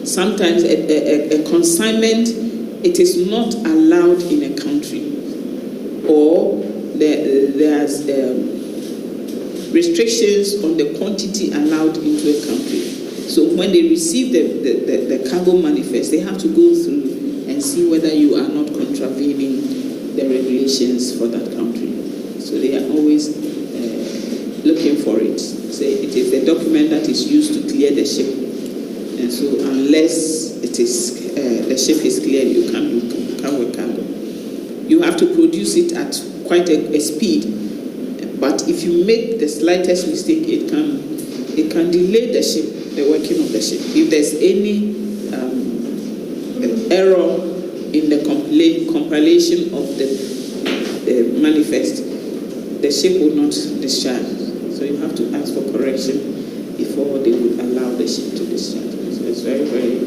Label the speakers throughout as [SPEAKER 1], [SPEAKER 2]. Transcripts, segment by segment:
[SPEAKER 1] sometimes a consignment, it is not allowed in a country, or there's restrictions on the quantity allowed into a country. So when they receive the cargo manifest, they have to go through and see whether you are not contravening the regulations for that country. So they are always looking for it. So it is a document that is used to clear the ship. And so unless it is the ship is cleared, you can't with cargo. You have to produce it at quite a speed. But if you make the slightest mistake, it can delay the ship, the working of the ship. If there's any error in the compilation of the manifest, the ship will not discharge. So you have to ask for correction before they would allow the ship to discharge. So it's very, very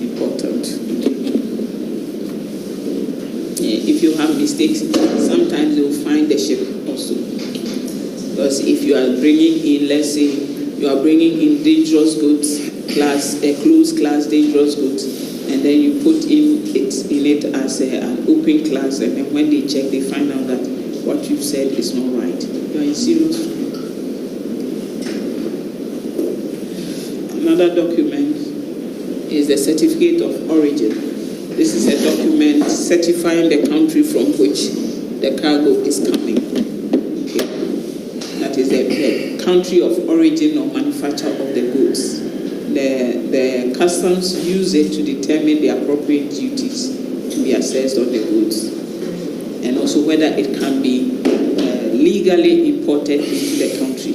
[SPEAKER 1] important. If you have mistakes, sometimes you'll find the ship also. Because if you are bringing in, let's say, you are bringing in dangerous goods, a closed class dangerous goods, and then you put in it as an open class, and then when they check, they find out that what you've said is not right. You are in serious trouble. Another document is the certificate of origin. This is a document certifying the country from which the cargo is coming. Okay. That is the country of origin or manufacture of the goods. The customs use it to determine the appropriate duties to be assessed on the goods, and also whether it can be legally imported into the country.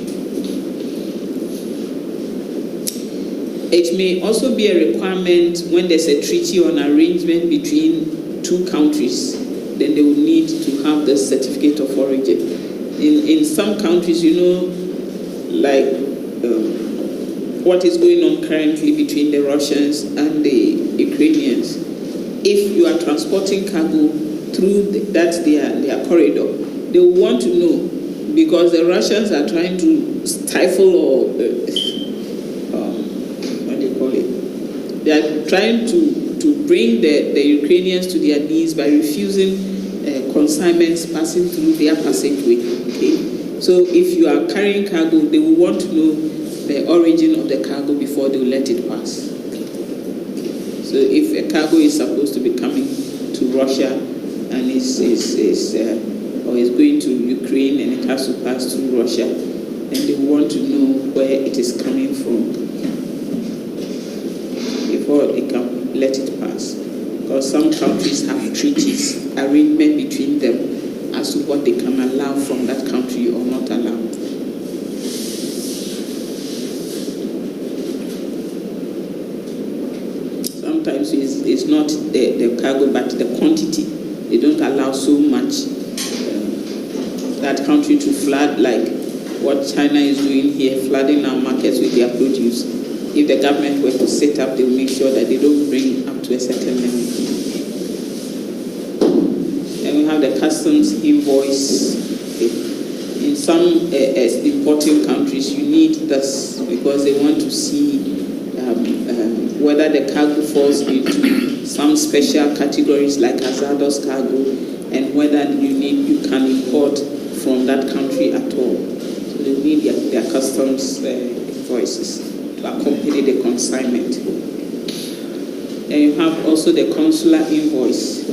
[SPEAKER 1] It may also be a requirement when there's a treaty or an arrangement between two countries, then they will need to have the certificate of origin. In some countries, like what is going on currently between the Russians and the Ukrainians, if you are transporting cargo through their corridor, they will want to know, because the Russians are trying to stifle or they are trying to bring the Ukrainians to their knees by refusing consignments passing through their passageway. Okay? So if you are carrying cargo, they will want to know the origin of the cargo before they will let it pass. So if a cargo is supposed to be coming to Russia and is going to Ukraine and it has to pass through Russia, then they want to know where it is coming from before they can let it pass. Because some countries have treaties, arrangement between them as to what they can allow from that country or not allow. Sometimes it's not the cargo, but the quantity. They don't allow so much that country to flood, like what China is doing here, flooding our markets with their produce. If the government were to set up, they will make sure that they don't bring up to a certain level. And we have the customs invoice. In some importing countries, you need this because they want to see whether the cargo falls into some special categories like hazardous cargo, and whether you can import from that country at all. So they need their customs invoices to accompany the consignment. And you have also the consular invoice.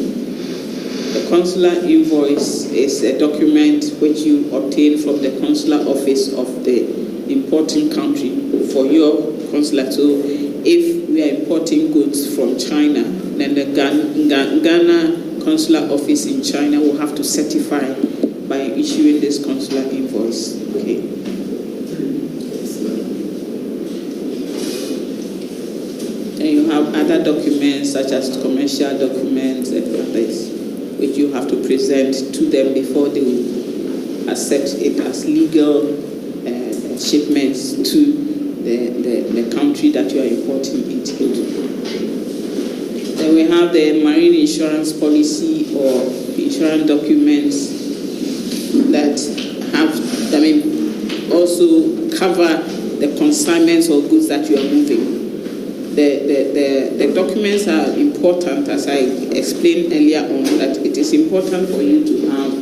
[SPEAKER 1] The consular invoice is a document which you obtain from the consular office of the importing country for your consulate. So if we are importing goods from China, then the Ghana consular office in China will have to certify by issuing this consular invoice. Okay. And you have other documents such as commercial documents and others, which you have to present to them before they will accept it as legal shipments to the country that you are importing it into. Then we have the marine insurance policy or insurance documents that also cover the consignments or goods that you are moving. The documents are important, as I explained earlier on, that it is important for you to have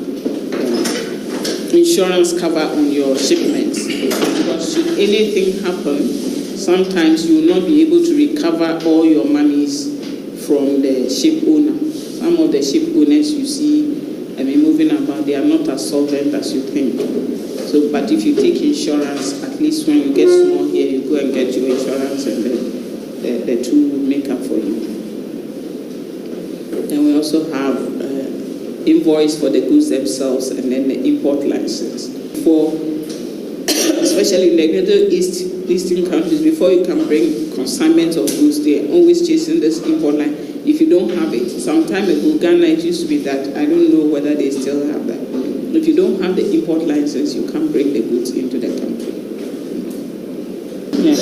[SPEAKER 1] insurance cover on your shipments, because should anything happen, sometimes you will not be able to recover all your monies from the ship owner. Some of the ship owners you see, moving about, they are not as solvent as you think. So, but if you take insurance, at least when you get small here, you go and get your insurance, and the two will make up for you. Then we also have invoice for the goods themselves, and then the import license. For especially in the Middle Eastern countries, before you can bring consignments of goods, they are always chasing this import line. If you don't have it, some time ago, Ghana, it used to be that. I don't know whether they still have that. If you don't have the import license, you can't bring the goods into the country. Yeah.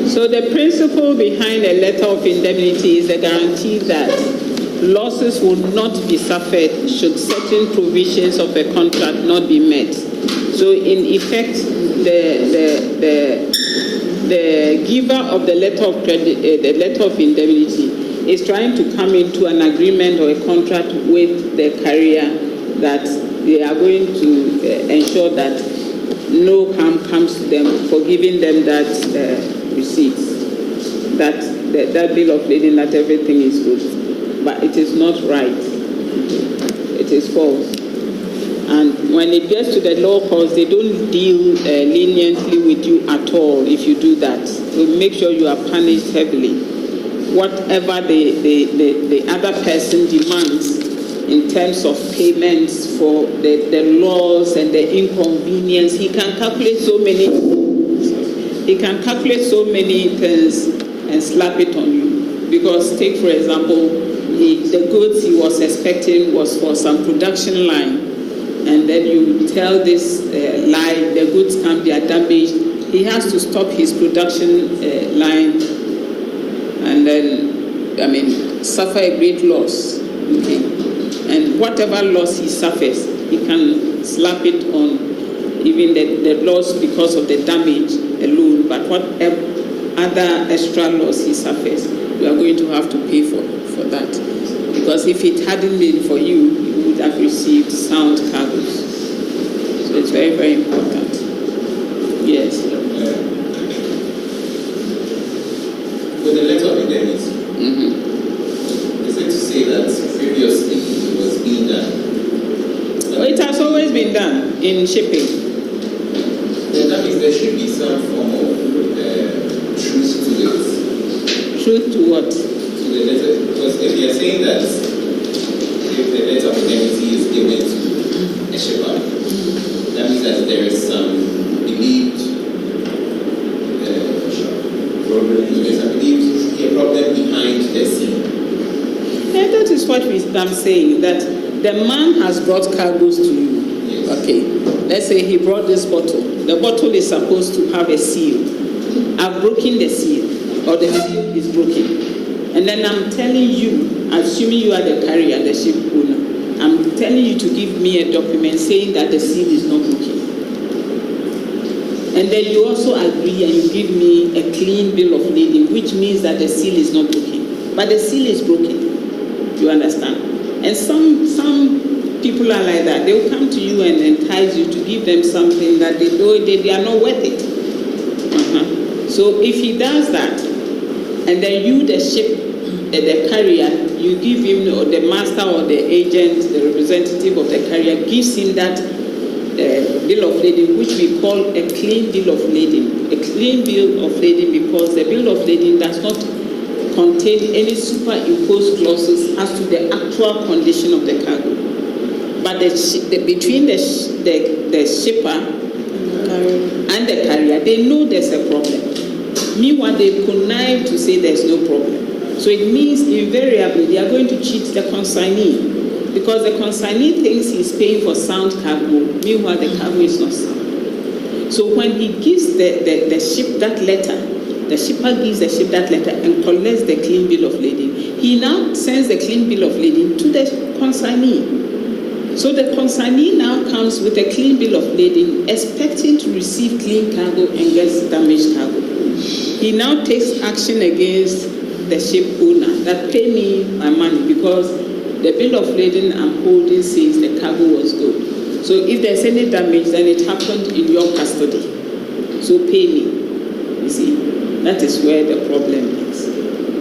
[SPEAKER 1] So the principle behind a letter of indemnity is the guarantee that losses will not be suffered should certain provisions of a contract not be met. So in effect, the giver of the letter of credit, the letter of indemnity, is trying to come into an agreement or a contract with the carrier that they are going to ensure that no harm comes to them for giving them that receipt, that bill of lading, that everything is good. But it is not right. It is false. And when it gets to the law courts, they don't deal leniently with you at all if you do that. So make sure you are punished heavily. Whatever the other person demands in terms of payments for the loss and the inconvenience, he can calculate so many things and slap it on you. Because take, for example, the goods he was expecting was for some production line, and then you tell this lie, the goods come, they are damaged. He has to stop his production line and then, suffer a great loss. Okay? And whatever loss he suffers, he can slap it on even the loss because of the damage alone. But whatever other extra loss he suffers, you are going to have to pay for that. Because if it hadn't been for you, you would have received sound cargoes. So it's very, very important. Yes.
[SPEAKER 2] With the letter of indemnity, is it to say that previously it was being done?
[SPEAKER 1] Well, it has always been done in shipping.
[SPEAKER 2] Then that means there should be some form of truth to it.
[SPEAKER 1] Truth to what?
[SPEAKER 2] To the letter, because if you are saying that if the letter of indemnity is given to a shipper, that means that there is some believed problem behind the scene.
[SPEAKER 1] Yeah, that is what I'm saying, that the man has brought cargoes to you.
[SPEAKER 2] Yes.
[SPEAKER 1] Okay, let's say he brought this bottle. The bottle is supposed to have a seal. I've broken the seal, or the seal is broken. And then I'm telling you, assuming you are the carrier, the ship owner, I'm telling you to give me a document saying that the seal is not broken. And then you also agree and you give me a clean bill of lading, which means that the seal is not broken. But the seal is broken. You understand? And some people are like that. They will come to you and entice you to give them something that they know they are not worth it. So if he does that, and then you, the ship, the carrier, you give him, or the master or the agent, the representative of the carrier, gives him that bill of lading, which we call a clean bill of lading. A clean bill of lading because the bill of lading does not contain any superimposed clauses as to the actual condition of the cargo. But between the shipper and the carrier, they know there's a problem. Meanwhile, they connive to say there's no problem. So it means invariably they are going to cheat the consignee, because the consignee thinks he's paying for sound cargo. Meanwhile, the cargo is not sound. So when he gives the ship that letter, the shipper gives the ship that letter and collects the clean bill of lading. He now sends the clean bill of lading to the consignee. So the consignee now comes with a clean bill of lading, expecting to receive clean cargo and gets damaged cargo. he now takes action against the ship owner that pay me my money because the bill of lading I'm holding says the cargo was good. So if there's any damage, then it happened in your custody. So pay me. You see, that is where the problem is.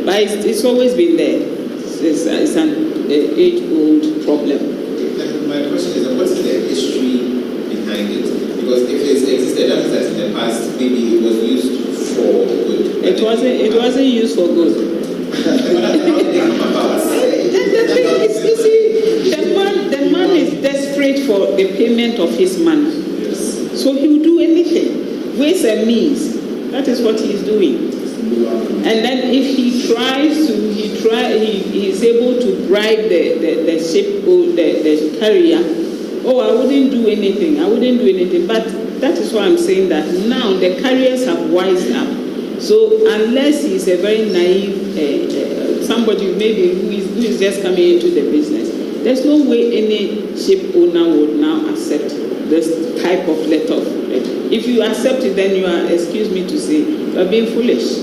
[SPEAKER 1] But it's always been there. It's an age-old problem.
[SPEAKER 2] Okay. My question is, what is the history behind it? Because if it existed, that means that in the past, maybe it was used for good.
[SPEAKER 1] It wasn't used for good. The thing is, you see, the man is desperate for the payment of his money.
[SPEAKER 2] Yes.
[SPEAKER 1] So he will do anything, ways and means. That is what he is doing. And then if he tries to, he is able to bribe the ship or the carrier. Oh, I wouldn't do anything. But that is why I'm saying that now the carriers have wised up. So unless he's a very naive somebody maybe who is just coming into the business, there's no way any ship owner would now accept this type of letter of credit. If you accept it, then you are, excuse me to say, you are being foolish.